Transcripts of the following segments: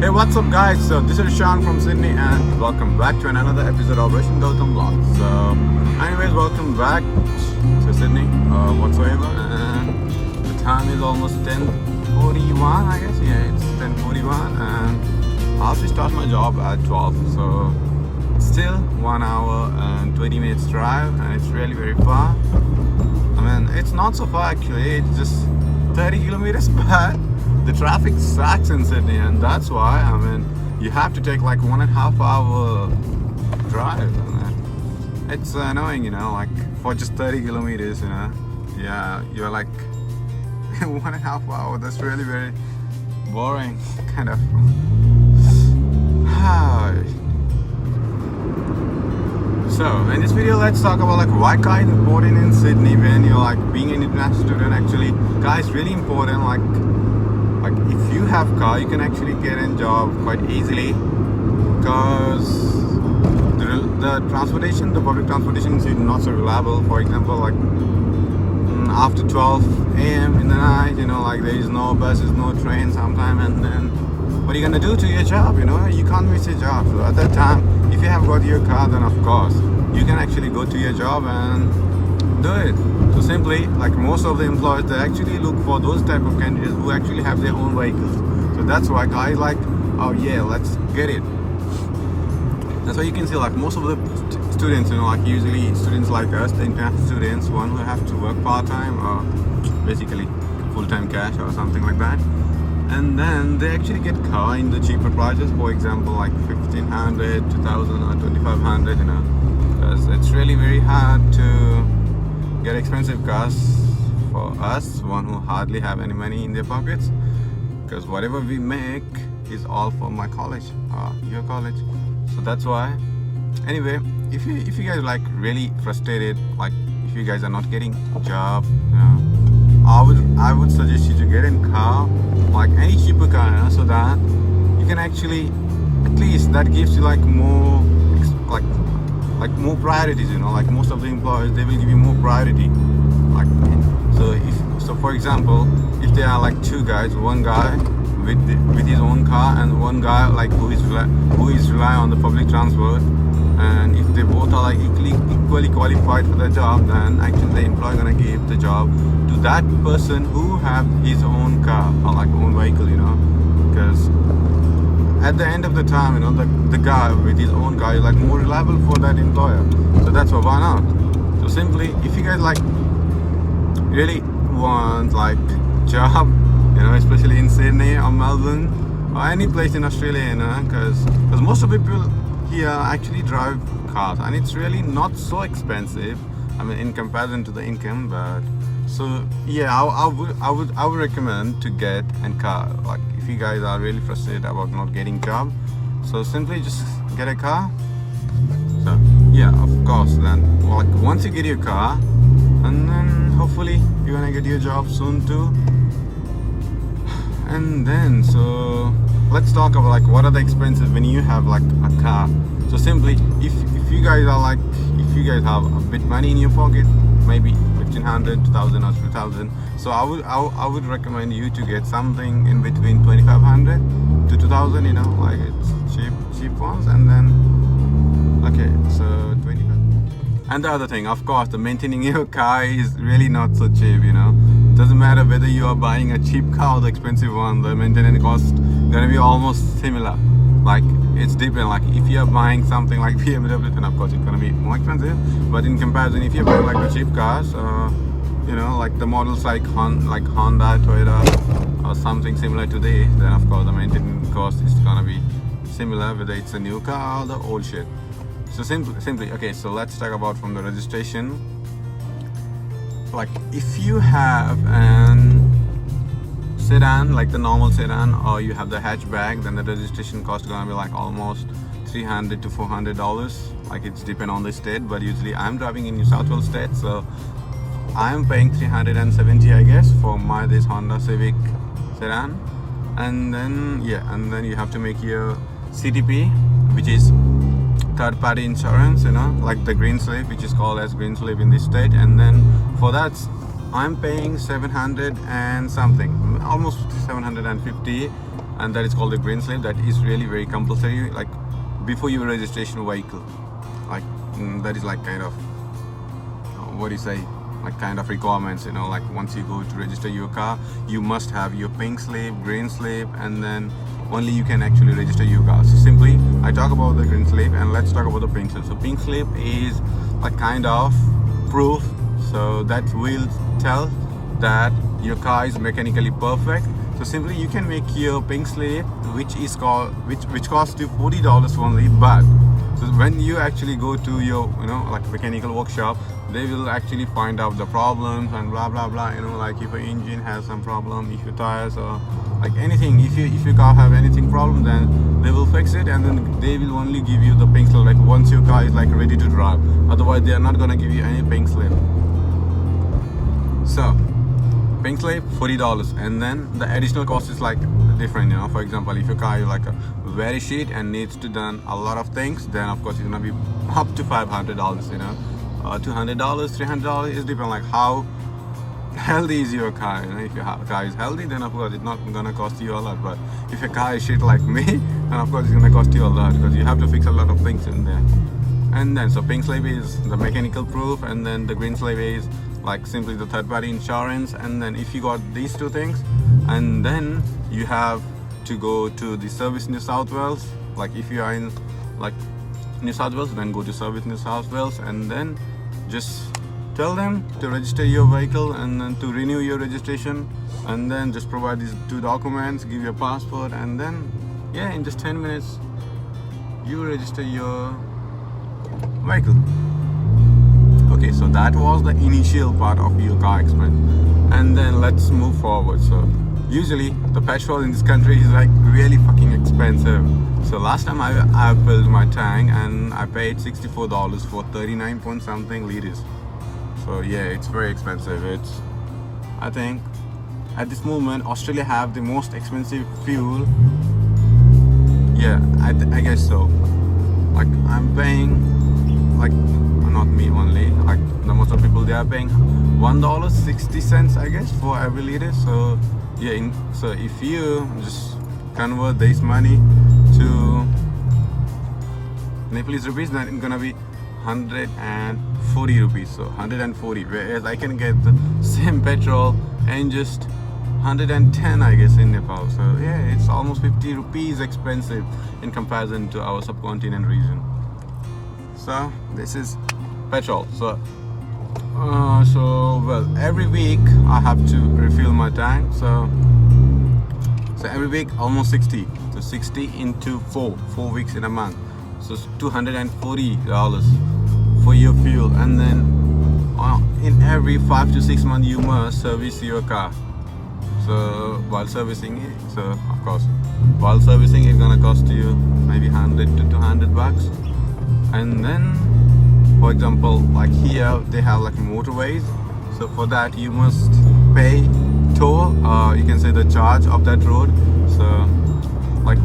Hey, what's up, guys? So this is Sean from Sydney, and welcome back to another episode of Russian Gautam Vlogs. So, anyways, welcome back to Sydney, whatsoever. And the time is almost 10:41, I guess. Yeah, it's 10:41, and I have to start my job at 12. So, it's still 1 hour and 20 minutes drive, and it's really very far. I mean, it's not so far actually. It's just 30 kilometers, but the traffic sucks in Sydney, and that's why, I mean, you have to take like 1.5 hour drive. I mean, it's annoying, like for just 30 kilometers, yeah, you're like 1.5 hour. That's really very boring, kind of. So in this video, let's talk about like why car is important in Sydney when you're like being an international student. Actually, car is really important. Like if you have car, you can actually get a job quite easily, because the transportation, the public transportation is not so reliable. For example, like after 12 a.m. in the night, like there is no buses, no trains sometime, and then what are you gonna do to your job? You can't miss your job. So at that time, if you have got your car, then of course you can actually go to your job and do it. So simply, like most of the employers, they actually look for those type of candidates who actually have their own vehicles. So that's why guys like, oh yeah, let's get it. That's why you can see like most of the students, like usually students like us, the international students, one who have to work part-time or basically full-time cash or something like that. And then they actually get car in the cheaper prices, for example like 1,500, 2,000 or 2,500, because it's really very hard to get expensive cars for us, one who hardly have any money in their pockets, because whatever we make is all for my college or your college. So that's why. Anyway, if you guys like really frustrated, like if you guys are not getting a job, I would suggest you to get in car, like any cheaper car, so that you can actually, at least that gives you like more like more priorities. Like most of the employers, they will give you more priority. Like so for example, if there are like two guys, one guy with his own car and one guy like who is rely on the public transport, and if they both are like equally qualified for the job, then actually the employer gonna give the job to that person who have his own car or like own vehicle, because at the end of the time, the guy with his own car is like more reliable for that employer. So that's why not. So simply, if you guys like really want like job, especially in Sydney or Melbourne or any place in Australia, because most of the people here actually drive cars, and it's really not so expensive. I mean, in comparison to the income, but so yeah, I would recommend to get a car. Like if you guys are really frustrated about not getting job, so simply just get a car. So yeah, of course, then like once you get your car, and then hopefully you're gonna get your job soon too. And then so let's talk about like what are the expenses when you have like a car. So simply, if you guys are like, if you guys have a bit money in your pocket, maybe 1,500, 2,000 or 2,000, so I would recommend you to get something in between 2,500 to 2,000, like it's cheap ones. And then okay, so 25. And the other thing, of course, the maintaining your car is really not so cheap. Doesn't matter whether you are buying a cheap car or the expensive one, the maintenance cost gonna be almost similar. Like it's different. Like if you are buying something like BMW, then of course it's gonna be more expensive. But in comparison, if you're buying like the cheap cars, like the models like Honda, Toyota, or something similar to this, then of course the maintenance cost is gonna be similar whether it's a new car or the old shit. So simply, okay. So let's talk about from the registration. Like if you have an sedan, like the normal sedan, or you have the hatchback, then the registration cost is gonna be like almost $300 to $400. Like it's depend on the state, but usually I'm driving in New South Wales state, so I'm paying $370, I guess, for this Honda Civic sedan. And then you have to make your CTP, which is third party insurance, like the green slip, which is called as green slip in this state. And then for that I'm paying 700 and something, almost 750 and that is called the green slip. That is really very compulsory, like before your registration vehicle. Like that is like kind of what do you say, like kind of requirements, like once you go to register your car, you must have your pink slip, green slip, and then only you can actually register your car. So simply I talk about the green slip and let's talk about the pink slip. So pink slip is like kind of proof, so that will tell that your car is mechanically perfect. So simply you can make your pink slip, which costs you $40 only, but so when you actually go to your like mechanical workshop, they will actually find out the problems and blah blah blah, like if your engine has some problem, if your tires or like anything, if your car have anything problem, then they will fix it, and then they will only give you the pink slip like once your car is like ready to drive. Otherwise they are not gonna give you any pink slip. So pink slip $40, and then the additional cost is like different. For example, if your car is like a very shit and needs to done a lot of things, then of course it's gonna be up to $500. $200, $300 is depend like how healthy is your car. If your car is healthy, then of course it's not gonna cost you a lot. But if your car is shit like me, then of course it's gonna cost you a lot, because you have to fix a lot of things in there. And then so pink slip is the mechanical proof, and then the green slip is like simply the third party insurance. And then if you got these two things, and then you have to go to the Service New South Wales. Like if you are in like New South Wales, then go to Service New South Wales, and then just tell them to register your vehicle and then to renew your registration, and then just provide these two documents, give your passport, and then yeah, in just 10 minutes you register your vehicle. Okay, so that was the initial part of your car expense, and then let's move forward. So usually the petrol in this country is like really fucking expensive. So last time I filled my tank and I paid $64 for 39 point something liters. So yeah, it's very expensive. I think at this moment Australia have the most expensive fuel. Yeah, I guess so. Like I'm paying, like not me only, like the most of people, they are paying $1.60 I guess for every liter. So yeah, so if you just convert this money to Nepalese rupees, then it's gonna be 140 rupees. So 140, whereas I can get the same petrol and just 110 I guess in Nepal. So yeah, it's almost 50 rupees expensive in comparison to our subcontinent region. So this is petrol. So well, every week I have to refill my tank. So every week almost 60. So 60 into 4 weeks in a month. So it's $240 for your fuel, and then in every 5 to 6 months you must service your car. So while servicing it, so of course while servicing it's gonna cost you maybe 100 to 200 bucks. And then for example, like here they have like motorways, so for that you must pay toll, you can say the charge of that road. So like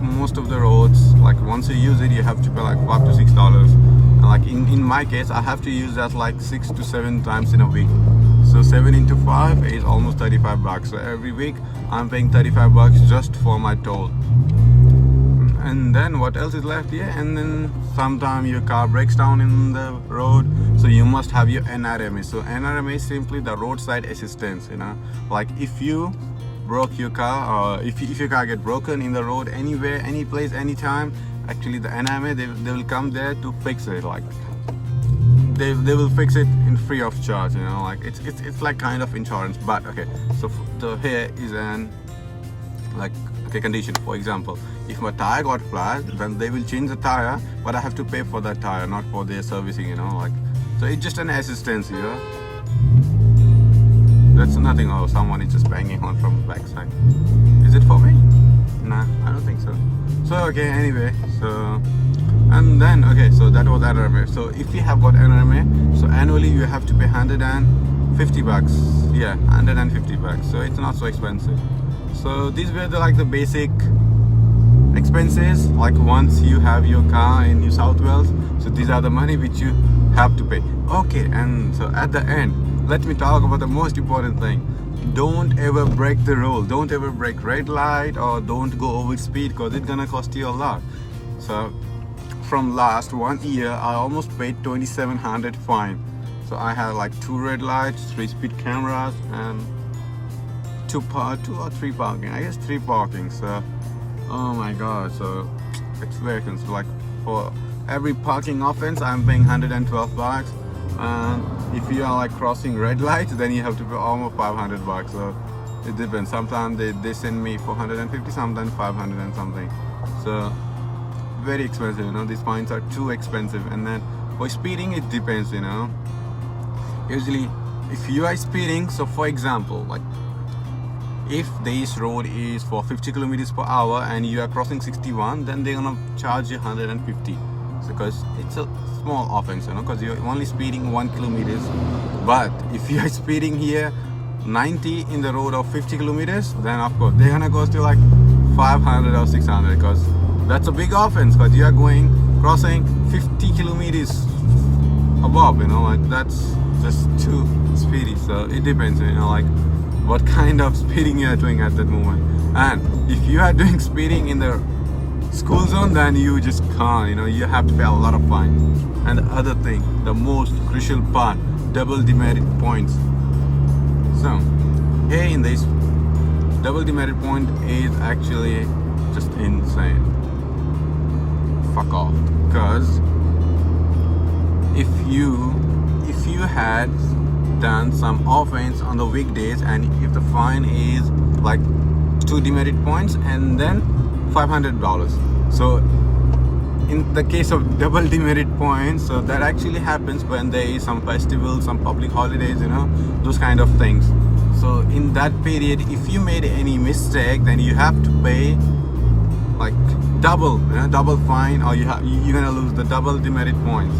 most of the roads, like once you use it you have to pay like $5 to $6, and like in my case I have to use that like 6 to 7 times in a week. So 7 into 5 is almost 35 bucks. So every week I'm paying 35 bucks just for my toll. And then what else is left here? And then sometime your car breaks down in the road, so you must have your NRMA. So NRMA is simply the roadside assistance. Like if you broke your car, or if your car get broken in the road anywhere, any place, anytime, actually the NRMA they will come there to fix it. Like they will fix it in free of charge. Like it's like kind of insurance. But okay, so here is an like condition. For example, if my tire got flat, then they will change the tire, but I have to pay for that tire, not for their servicing. Like so it's just an assistance here. That's nothing. Oh, someone is just banging on from the backside. Is it for me? Nah, I don't think so. So okay, anyway, so and then okay, so that was NRMA. So if you have got NRMA, so annually you have to pay 150 bucks. Yeah, 150 bucks. So it's not so expensive. So these were the basic expenses, like once you have your car in New South Wales. So these are the money which you have to pay. Okay, and so at the end, let me talk about the most important thing. Don't ever break the rule. Don't ever break red light, or don't go over speed, because it's gonna cost you a lot. So from last 1 year, I almost paid 2,700 fine. So I had like 2 red lights, 3 speed cameras, and 2 or 3 parking. I guess 3 parking. So oh my god, so it's very expensive. Like for every parking offense, I'm paying 112 bucks. And if you are like crossing red lights, then you have to pay almost 500 bucks. So it depends. Sometimes they send me 450, sometimes 500 and something. So very expensive, you know. These fines are too expensive. And then for speeding, it depends, you know. Usually if you are speeding, so for example, like if this road is for 50 kilometers per hour and you are crossing 61, then they're gonna charge you 150, because it's a small offense, you know, because you're only speeding 1 kilometers. But if you are speeding here 90 in the road of 50 kilometers, then of course they're gonna cost you like 500 or 600, because that's a big offense, because you are crossing 50 kilometers above, you know, like that's just too speedy. So it depends, you know, like what kind of speeding you are doing at that moment. And if you are doing speeding in the school zone, then you just can't, you know, you have to pay a lot of fine. And the other thing, the most crucial part, double demerit points. So here in this, double demerit point is actually just insane. Fuck off. Because if you had done some offense on the weekdays, and if the fine is like 2 demerit points and then $500, so in the case of double demerit points, so that actually happens when there is some festival, some public holidays, you know, those kind of things. So in that period, if you made any mistake, then you have to pay like double, you know, double fine, or you're gonna lose the double demerit points.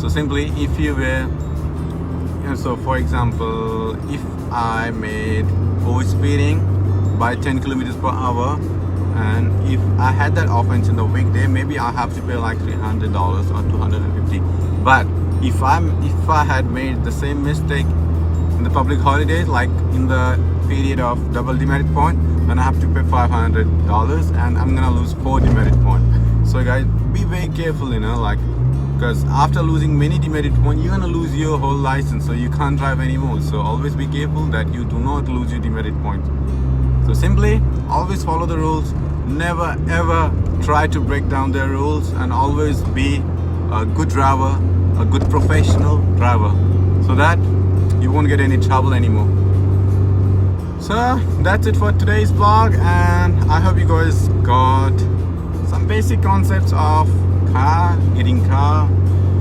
So simply, if you were, so for example, if I made overspeeding by 10 kilometers per hour, and if I had that offense in the weekday, maybe I have to pay like $300 or 250. But if I had made the same mistake in the public holidays, like in the period of double demerit point, then I have to pay $500, and I'm gonna lose 4 demerit points. So guys, be very careful, you know, like, because after losing many demerit points, you're gonna lose your whole license, so you can't drive anymore. So always be careful that you do not lose your demerit points. So simply always follow the rules. Never ever try to break down their rules, and always be a good driver, a good professional driver, so that you won't get any trouble anymore. So that's it for today's vlog, and I hope you guys got some basic concepts of getting car,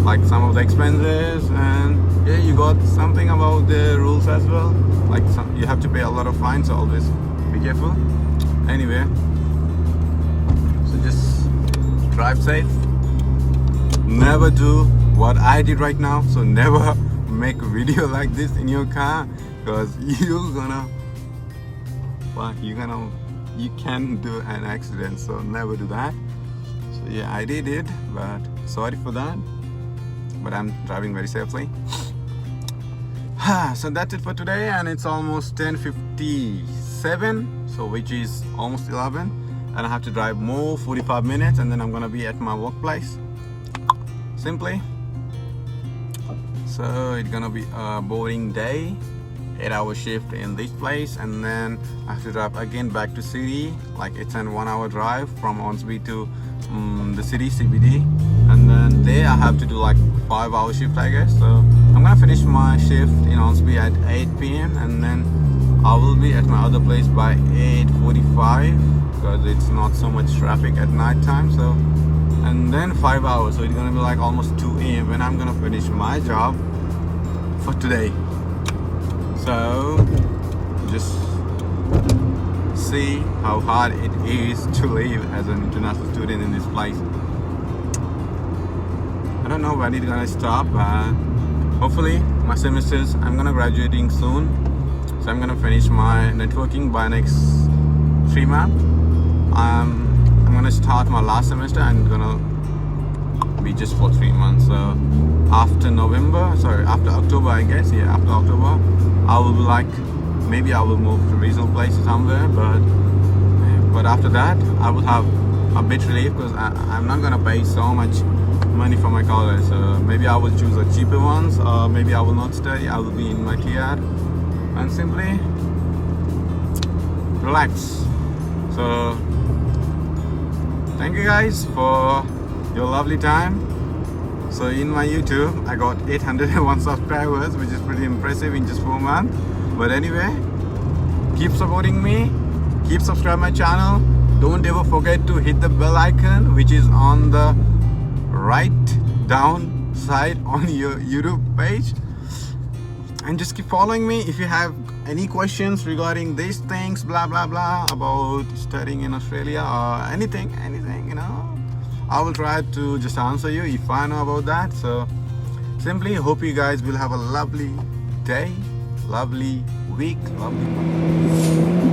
like some of the expenses, and yeah, you got something about the rules as well, like you have to pay a lot of fines, so always be careful. Anyway, so just drive safe. Never do what I did right now, so never make a video like this in your car, because you can do an accident, so never do that. So yeah, I did it, but sorry for that, but I'm driving very safely. So that's it for today, and it's almost 10:57, so which is almost 11, and I have to drive more 45 minutes, and then I'm gonna be at my workplace. Simply, so it's gonna be a boring day, 8-hour shift in this place, and then I have to drive again back to city. Like it's an 1-hour drive from Onsby to the city CBD, and then there I have to do like 5-hour shift, I guess. So I'm gonna finish my shift in Onsby at 8 p.m. and then I will be at my other place by 8:45, because it's not so much traffic at night time. So, and then 5 hours, so it's gonna be like almost 2 a.m. when I'm gonna finish my job for today. So just see how hard it is to live as an international student in this place. I don't know when it's gonna stop, but hopefully my semesters, I'm gonna graduating soon, so I'm gonna finish my networking by next 3 months. I'm gonna start my last semester and gonna be just for 3 months. So after October, I guess. Yeah, after October, I will be like, maybe I will move to regional places somewhere. But after that, I will have a bit relief because I'm not gonna pay so much money for my college. So maybe I will choose the cheaper ones, or maybe I will not study. I will be in my TR and simply relax. So thank you guys for your lovely time. So in my YouTube, I got 801 subscribers, which is pretty impressive in just 4 months. But anyway, keep supporting me, keep subscribing my channel. Don't ever forget to hit the bell icon, which is on the right down side on your YouTube page. And just keep following me. If you have any questions regarding these things, blah blah blah, about studying in Australia or anything, I will try to just answer you if I know about that. So simply hope you guys will have a lovely day, lovely week, lovely month.